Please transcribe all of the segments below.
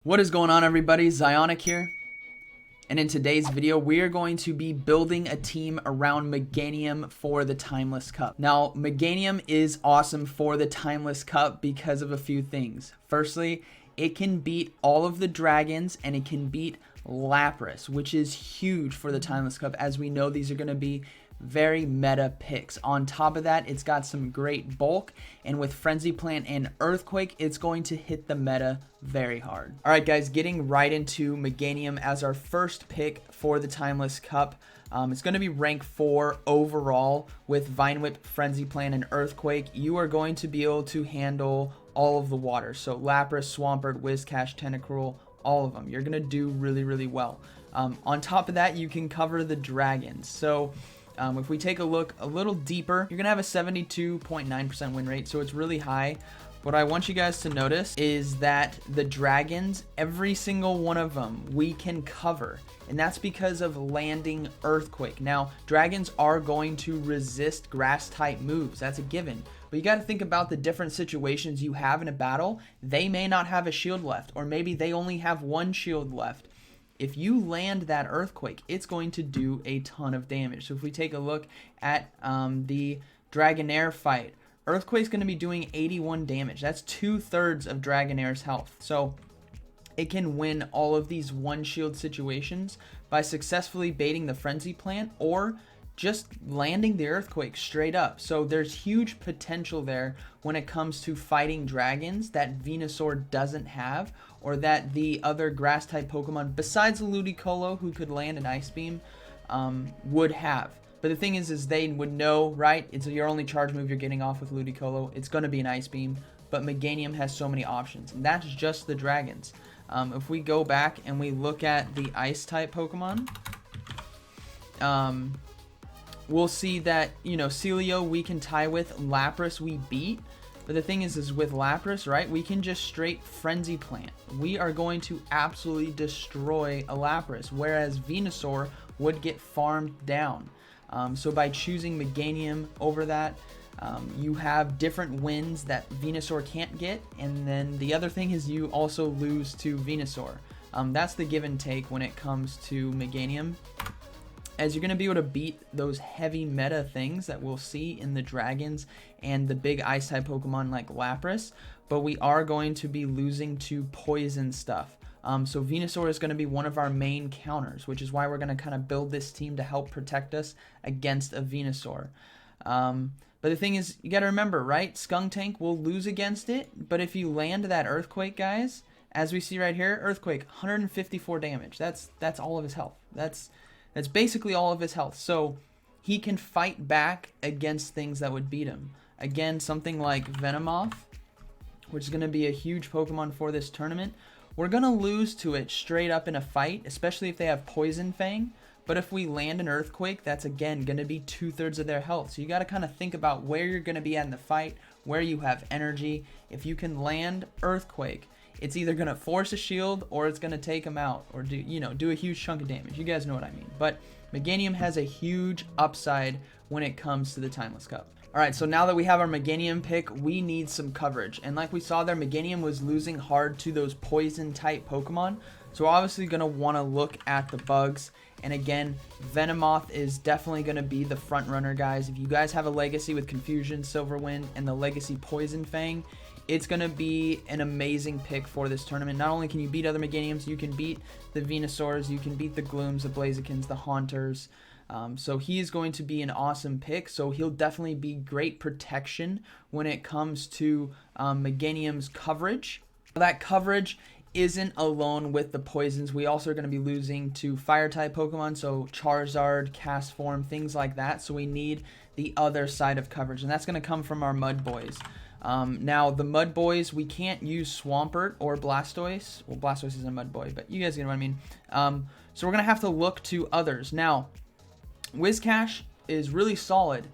What is going on, everybody? ZyoniK here, and in today's video we are going to be building a team around Meganium for the Timeless Cup. Now, Meganium is awesome for the Timeless Cup because of a few things. Firstly, it can beat all of the dragons and it can beat Lapras, which is huge for the Timeless Cup, as we know these are going to be very meta picks. On top of that, it's got some great bulk, and with Frenzy Plant and Earthquake, it's going to hit the meta very hard. All right, guys, getting right into Meganium as our first pick for the Timeless Cup. It's going to be rank 4 overall with Vine Whip, Frenzy Plant, and Earthquake. You are going to be able to handle all of the water. So Lapras, Swampert, Whiscash, Tentacruel, all of them. You're going to do really, really well. On top of that, you can cover the dragons. So if we take a look a little deeper, you're going to have a 72.9% win rate, so it's really high. What I want you guys to notice is that the dragons, every single one of them, we can cover. And that's because of landing Earthquake. Now, dragons are going to resist grass-type moves. That's a given. But you got to think about the different situations you have in a battle. They may not have a shield left, or maybe they only have one shield left. If you land that Earthquake, it's going to do a ton of damage. So if we take a look at the Dragonair fight, Earthquake's going to be doing 81 damage. That's 2/3 of Dragonair's health. So it can win all of these one shield situations by successfully baiting the Frenzy Plant or just landing the Earthquake straight up. So there's huge potential there when it comes to fighting dragons that Venusaur doesn't have, or that the other grass type Pokemon besides Ludicolo, who could land an Ice Beam, would have. But the thing is they would know, right? It's your only charge move you're getting off with Ludicolo. It's going to be an Ice Beam, but Meganium has so many options, and that's just the dragons. If we go back and we look at the Ice type Pokemon, we'll see that, you know, Celio we can tie with, Lapras we beat. But the thing is with Lapras, right, we can just straight Frenzy Plant. We are going to absolutely destroy a Lapras, whereas Venusaur would get farmed down. So by choosing Meganium over that, you have different wins that Venusaur can't get, and then the other thing is you also lose to Venusaur. That's the give and take when it comes to Meganium, as you're going to be able to beat those heavy meta things that we'll see in the dragons and the big ice type Pokemon like Lapras, but we are going to be losing to poison stuff. So Venusaur is going to be one of our main counters, which is why we're going to kind of build this team to help protect us against a Venusaur. But the thing is, you got to remember, right? Skuntank will lose against it, but if you land that Earthquake, guys, as we see right here, Earthquake, 154 damage. That's all of his health. That's basically all of his health. So he can fight back against things that would beat him. Again, something like Venomoth, which is going to be a huge Pokemon for this tournament. We're going to lose to it straight up in a fight, especially if they have Poison Fang. But if we land an Earthquake, that's again going to be 2/3 of their health. So you got to kind of think about where you're going to be at in the fight, where you have energy. If you can land Earthquake, it's either going to force a shield or it's going to take them out or do a huge chunk of damage. You guys know what I mean. But Meganium has a huge upside when it comes to the Timeless Cup. All right, so now that we have our Meganium pick, we need some coverage. And like we saw there, Meganium was losing hard to those poison type Pokemon. So we're obviously going to want to look at the bugs. And again, Venomoth is definitely going to be the front runner, guys. If you guys have a legacy with Confusion, Silverwind, and the legacy Poison Fang, it's going to be an amazing pick for this tournament. Not only can you beat other Meganiums, you can beat the Venusaurs, you can beat the Glooms, the Blazikens, the Haunters. So he is going to be an awesome pick. So he'll definitely be great protection when it comes to Meganium's coverage. That coverage isn't alone with the poisons. We also are going to be losing to Fire-type Pokemon, so Charizard, Castform, things like that. So we need the other side of coverage, and that's going to come from our Mud Boys. Now, the Mud Boys, we can't use Swampert or Blastoise. Well, Blastoise is a Mud Boy, but you guys get what I mean. So we're going to have to look to others. Now, Whiscash is really solid,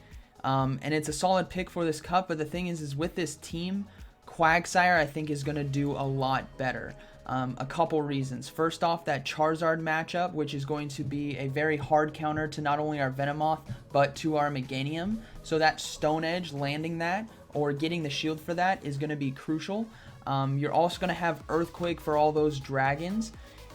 and it's a solid pick for this cup, but the thing is with this team, Quagsire, I think, is going to do a lot better. A couple reasons. First off, that Charizard matchup, which is going to be a very hard counter to not only our Venomoth, but to our Meganium. So that Stone Edge, landing that, or getting the shield for that, is going to be crucial. You're also going to have Earthquake for all those dragons.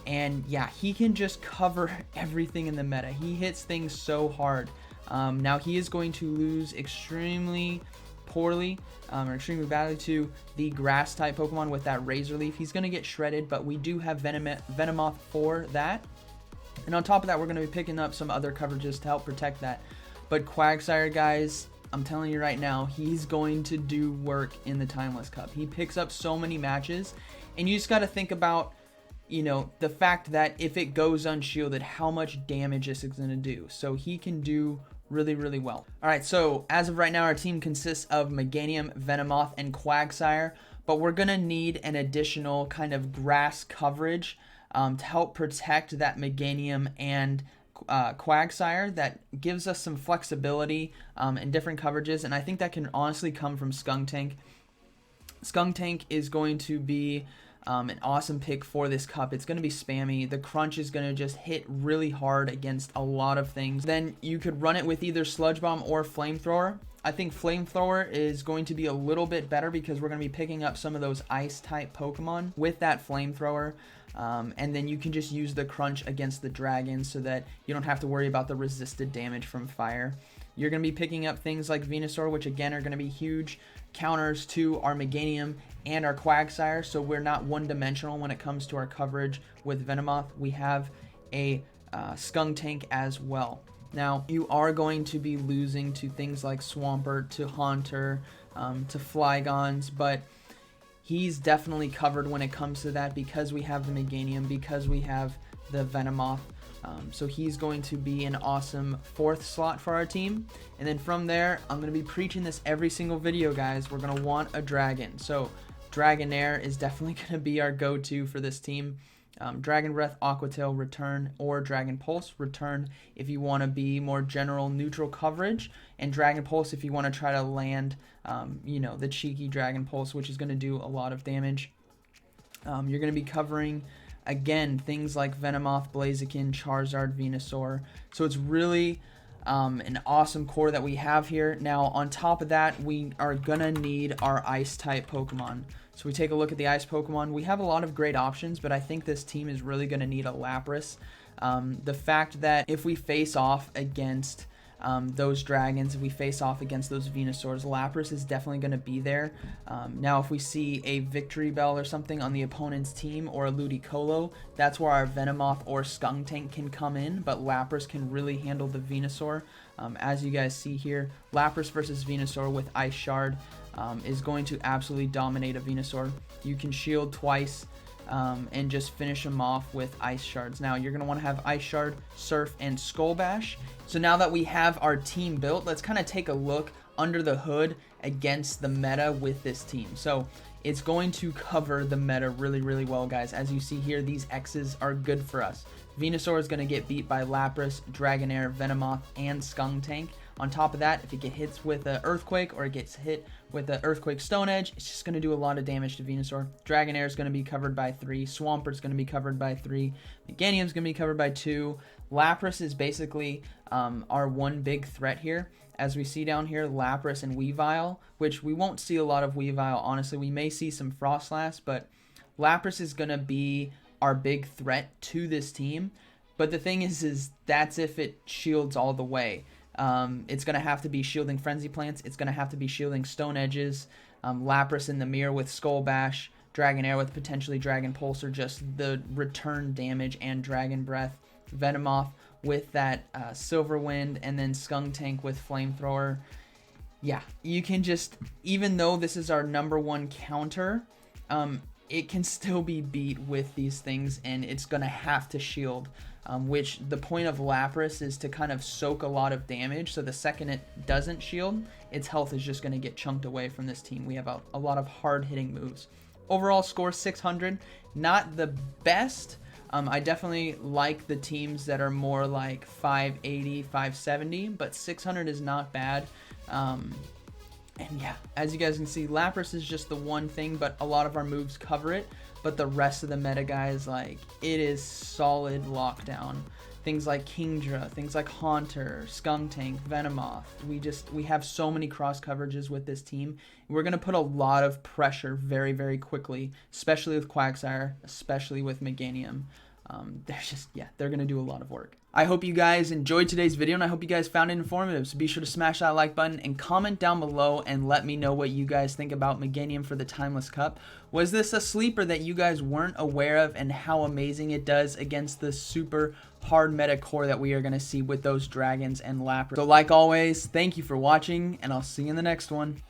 And yeah, he can just cover everything in the meta. He hits things so hard. Now he is going to lose extremely poorly or extremely badly to the grass type Pokemon with that Razor Leaf. He's going to get shredded, but we do have Venomoth for that. And on top of that, we're going to be picking up some other coverages to help protect that. But Quagsire, guys, I'm telling you right now, he's going to do work in the Timeless Cup. He picks up so many matches, and you just got to think about, you know, the fact that if it goes unshielded, how much damage this is going to do. So he can do really, really well. All right, so as of right now, our team consists of Meganium, Venomoth, and Quagsire, but we're going to need an additional kind of grass coverage to help protect that Meganium and Quagsire. That gives us some flexibility in different coverages, and I think that can honestly come from Skuntank. Skuntank is going to be an awesome pick for this cup. It's going to be spammy. The crunch is going to just hit really hard against a lot of things. Then you could run it with either Sludge Bomb or Flamethrower. I think Flamethrower is going to be a little bit better because we're going to be picking up some of those ice type Pokemon with that Flamethrower. And then you can just use the crunch against the dragons so that you don't have to worry about the resisted damage from fire. You're going to be picking up things like Venusaur, which again are going to be huge counters to our Meganium and our Quagsire, so we're not one-dimensional when it comes to our coverage with Venomoth. We have a Skuntank as well. Now, you are going to be losing to things like Swampert, to Haunter, to Flygons, but he's definitely covered when it comes to that because we have the Meganium, because we have the Venomoth. So he's going to be an awesome 4th slot for our team. And then from there, I'm going to be preaching this every single video, guys. We're going to want a dragon. So Dragonair is definitely going to be our go-to for this team. Dragon Breath, Aqua Tail, return, or Dragon Pulse, return if you want to be more general neutral coverage, and Dragon Pulse if you want to try to land, you know, the cheeky Dragon Pulse, which is going to do a lot of damage. You're going to be covering, again, things like Venomoth, Blaziken, Charizard, Venusaur. So it's really an awesome core that we have here. Now, on top of that, we are going to need our Ice-type Pokemon. So we take a look at the Ice Pokemon. We have a lot of great options, but I think this team is really going to need a Lapras. The fact that if we face off against those dragons, if we face off against those Venusaurs, Lapras is definitely going to be there. Now, if we see a Victory Bell or something on the opponent's team, or a Ludicolo, that's where our Venomoth or Skuntank can come in, but Lapras can really handle the Venusaur. As you guys see here, Lapras versus Venusaur with Ice Shard is going to absolutely dominate a Venusaur. You can shield twice and just finish them off with Ice Shards. Now, you're going to want to have Ice Shard, Surf, and Skull Bash. So now that we have our team built, let's kind of take a look under the hood against the meta with this team. So it's going to cover the meta really, really well, guys. As you see here, these X's are good for us. Venusaur is going to get beat by Lapras, Dragonair, Venomoth, and Skuntank. On top of that, if it gets hit with an Earthquake or it gets hit with an Earthquake Stone Edge, it's just going to do a lot of damage to Venusaur. Dragonair is going to be covered by 3. Swampert is going to be covered by 3. Meganium is going to be covered by 2. Lapras is basically our one big threat here. As we see down here, Lapras and Weavile, which we won't see a lot of Weavile, honestly. We may see some Frostlass, but Lapras is going to be our big threat to this team. But the thing is that's if it shields all the way. It's going to have to be shielding Frenzy Plants. It's going to have to be shielding Stone Edges. Lapras in the mirror with Skull Bash. Dragonair with potentially Dragon Pulse, or just the return damage and Dragon Breath. Venomoth with that Silver Wind, and then Skuntank with Flamethrower. Yeah, you can just, even though this is our #1 counter, it can still be beat with these things, and it's going to have to shield. Which the point of Lapras is to kind of soak a lot of damage, so the second it doesn't shield, its health is just going to get chunked away from this team. We have a lot of hard-hitting moves. Overall score 600, not the best. I definitely like the teams that are more like 580, 570, but 600 is not bad. And yeah, as you guys can see, Lapras is just the one thing, but a lot of our moves cover it. but the rest of the meta, guys, like, it is solid lockdown. Things like Kingdra, things like Haunter, Skuntank, Venomoth. We have so many cross coverages with this team. We're going to put a lot of pressure very, very quickly, especially with Quagsire, especially with Meganium. They're going to do a lot of work. I hope you guys enjoyed today's video, and I hope you guys found it informative. So be sure to smash that like button and comment down below and let me know what you guys think about Meganium for the Timeless Cup. Was this a sleeper that you guys weren't aware of, and how amazing it does against the super hard meta core that we are going to see with those dragons and Lapras? So like always, thank you for watching, and I'll see you in the next one.